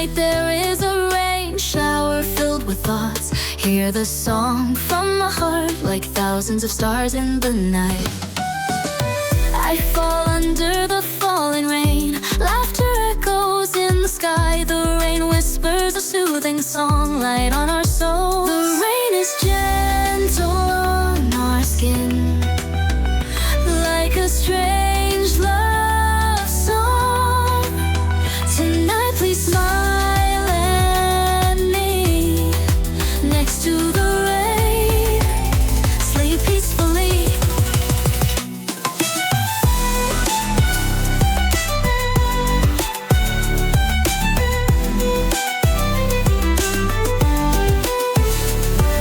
Tonight there is a rain shower filled with thoughts. Hear the song from my heart like thousands of stars in the night. I fall under the falling rain. Laughter echoes in the sky. The rain whispers a soothing song, light on our soul. The rain is gentle on our skin, like a strange love song. Tonight please smile at me next to the rain. Sleep peacefully.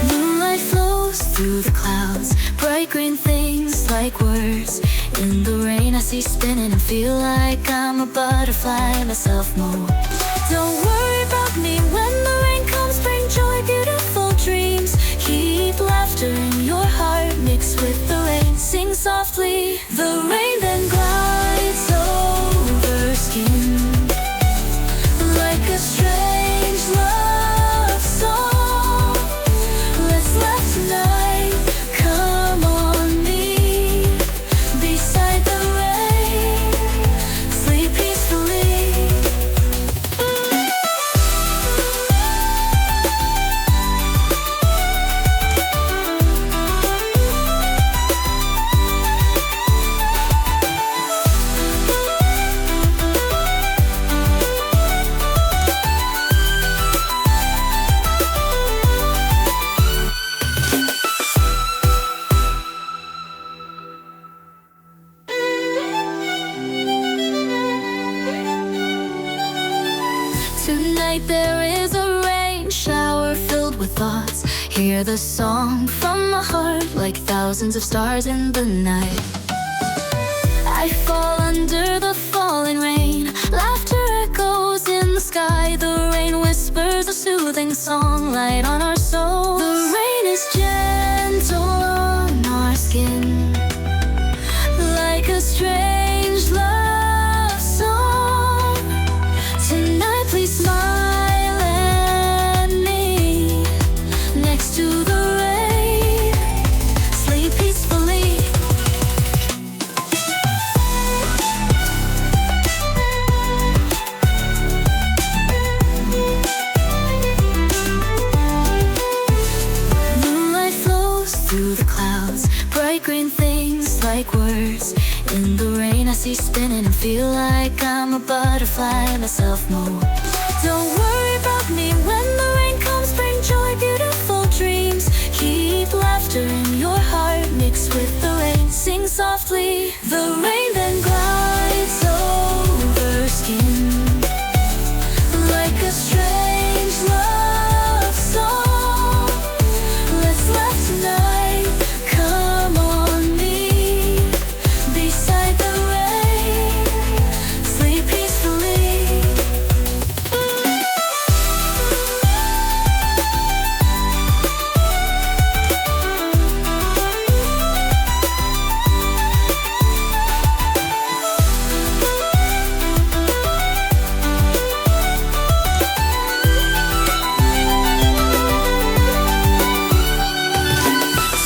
Moonlight flows through the clouds, bright green things like words. In the rain I see spinning and feel like I'm a butterfly myself more. Don't worry about me when the rain comes. Bring joy, beautiful dreams. Keep laughter in your heart mixed with the rain. Sing softly. The rain then glides over skin like a strange love song. Let's laugh tonight. Come on me beside the rain. Sleep peacefully. Tonight there is a rain shower filled with thoughts. Hear the song from my heart like thousands of stars in the night. I fall under the falling rain. Laughter echoes in the sky. The rain whispers a soothing song, light on our soul. The rain is gentle on our skin, like a strange love song. Tonight please smile at me next to the rain. Sleep peacefully. Moonlight flows through the clouds, bright green things like words. In the rain I see spinning and feel like I'm a butterfly myself more. Don't worry about me when the rain comes. Bring joy, beautiful dreams. Keep laughter in your heart mixed with the rain. Sing softly. The rain then glides over skin like a strange love song. Let's laugh tonight. Come on me beside the rain. Sleep peacefully.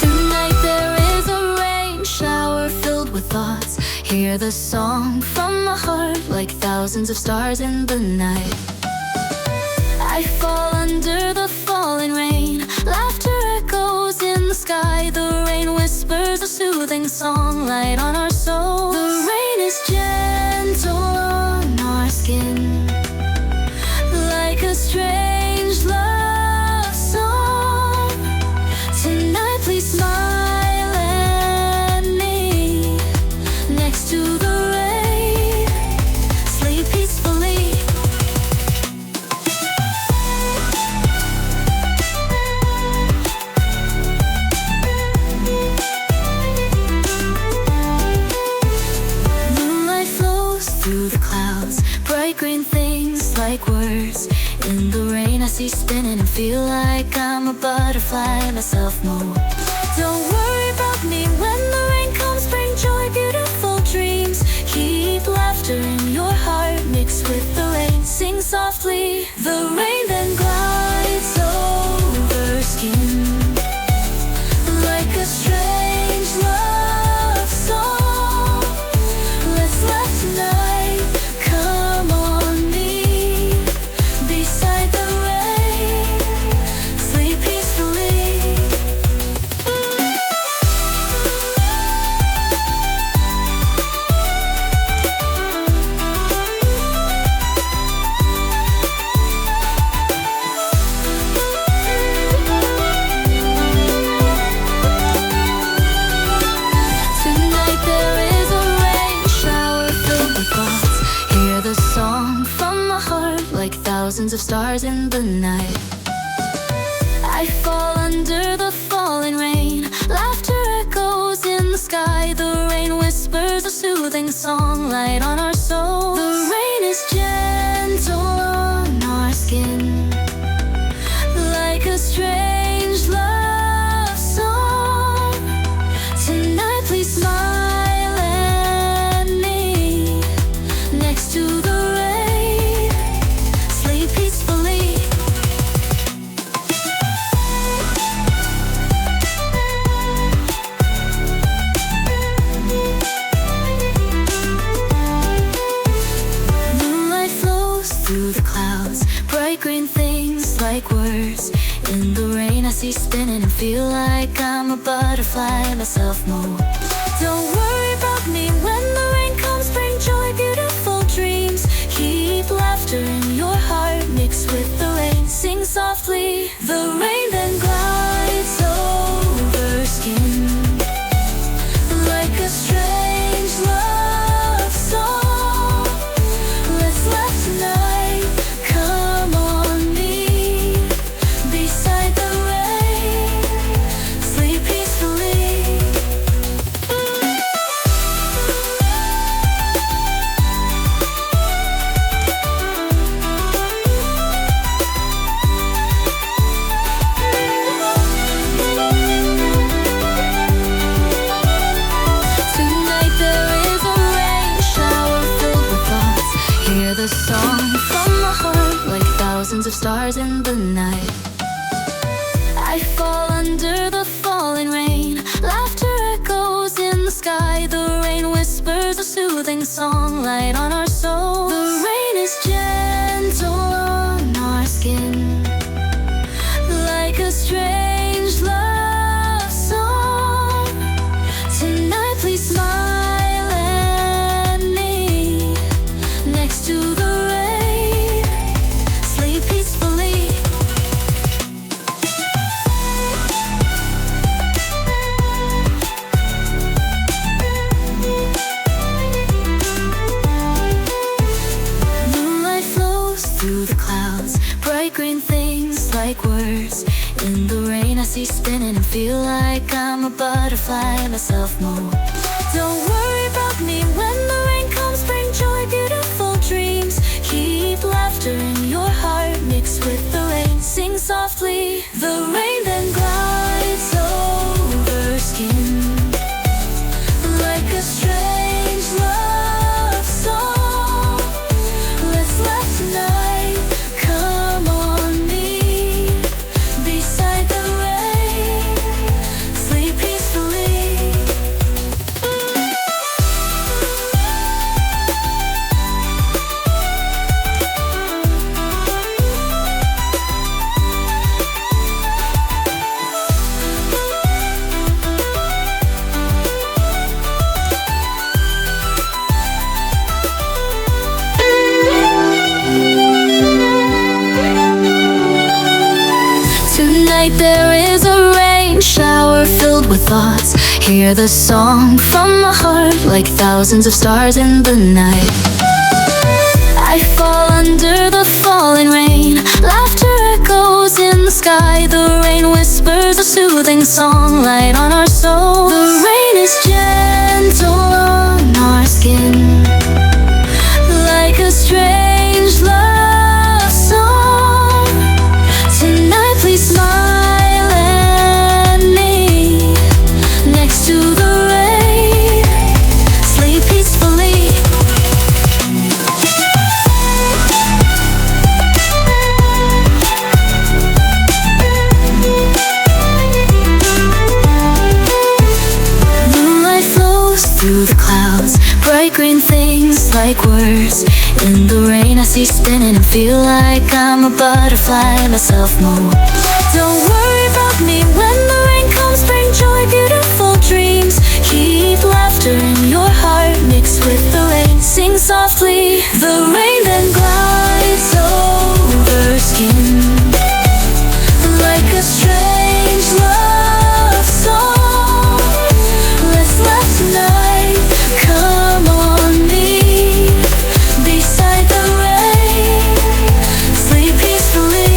Tonight there is a rain shower filled with thoughts. Hear the song from my heart like thousands of stars in the night. I fall under the falling rain. Laughter echoes in the sky. The rain whispers a soothing song, light on our soul. The rain is gentle on our skin, like a strange love song. Tonight please smile at me next to the rain. Sleep peacefully. Moonlight flows through the clouds, bright green things like words. In the rain I see spinning and feel like I'm a butterfly myself more. Don't worry about me when the rain comes. Bring joy, beautiful dreams. Keep laughter in your heart mixed with the rain. Sing softly, the rain then glides over skin like a strange love song. Let's let tonight come on me beside the rain, sleep peacefully. Tonight there is a rain shower filled with thoughts. Hear the song from my heart like thousands of stars in the night. I fall under the falling rain. Laughter echoes in the sky. The rain whispers a soothing song, light on our soul. The rain is gentle on our skin like a strange love song. Tonight please smile at me next to the rain, sleep peacefully. Moonlight flows through the clouds, bright green things like words. In the rain I see spinning and feel like I'm a butterfly myself more. Don't worry about me when the rain comes, bring joy, beautiful dreams. Keep laughter in your heart mixed with the rain. Sing softly, the rain then glides over skin like a strange love song. Let's let tonight come on me beside the rain, sleep peacefully. Tonight there is a rain shower filled with thoughts. Hear the song from my heart like thousands of stars in the night. I fall under the falling rain. Laughter echoes in the sky. The rain whispers a soothing song, light on our soul. The rain is gentle on our skin like a strange love song. Tonight please smile at me next to the rain, sleep peacefully. Moonlight flows through the clouds, bright green things like words. In the rain I see spinning and feel like I'm a butterfly myself more. Don't worry about me when the rain comes, bring joy, beautiful dreams. Keep laughter in your heart mixed with the rain. Sing softly, the rain then glides over skin like a strange love song. Let's let tonight come on me beside the rain, sleep peacefully. Tonight there is a rain shower filled with thoughts. Hear the song from my heart like thousands of stars in the night. I fall under the falling rain. Laughter echoes in the sky. The rain whispers a soothing song, light on our soul. The rain is gentle on our skin like a strange love song. Tonight please smile at me next to the rain, sleep peacefully. through the clouds, bright green things like words. In the rain I see spinning and feel like I'm a butterfly myself more. Don't worry about me when the rain comes, bring joy, beautiful dreams. Keep laughter in your heart mixed with the rain. Sing softly, the rain then glides over skin like a strange love song. Let's laugh tonight, come on me, beside the rain, sleep peacefully.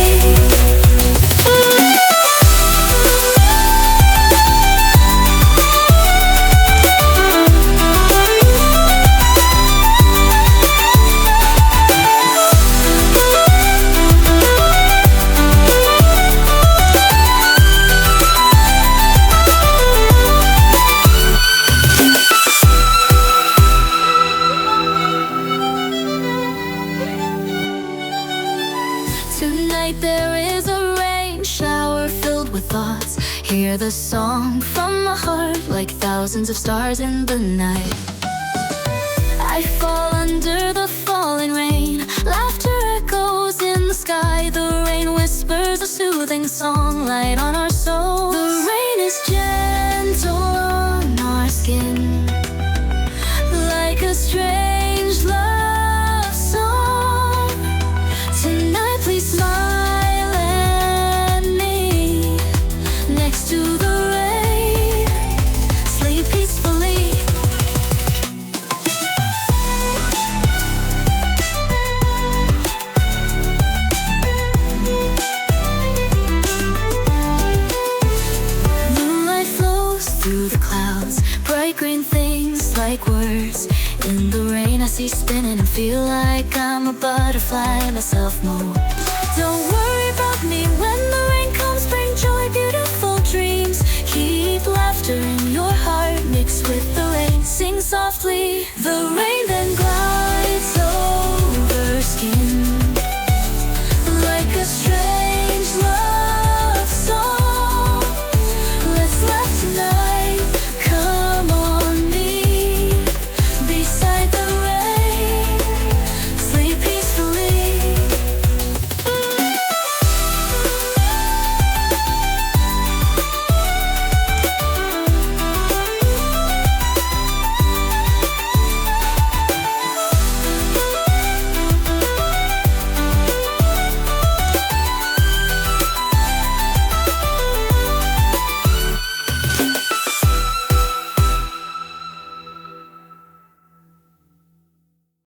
Tonight there is a rain shower filled with thoughts. Hear the song from my heart like thousands of stars in the night. I fall under the falling rain, laughter echoes in the sky. The rain whispers a soothing song, light on our souls. The rain is gentle on our skin, like a strange love song. Tonight please smile at me, next to the rain, sleep peacefully. Moonlight flows through the clouds, bright green things like words. In the rain I see spinning and feel like I'm a butterfly myself more. Don't worry about me when the rain comes, bring joy, beautiful dreams. Keep laughter in your heart mixed with the rain. Sing softly, the rain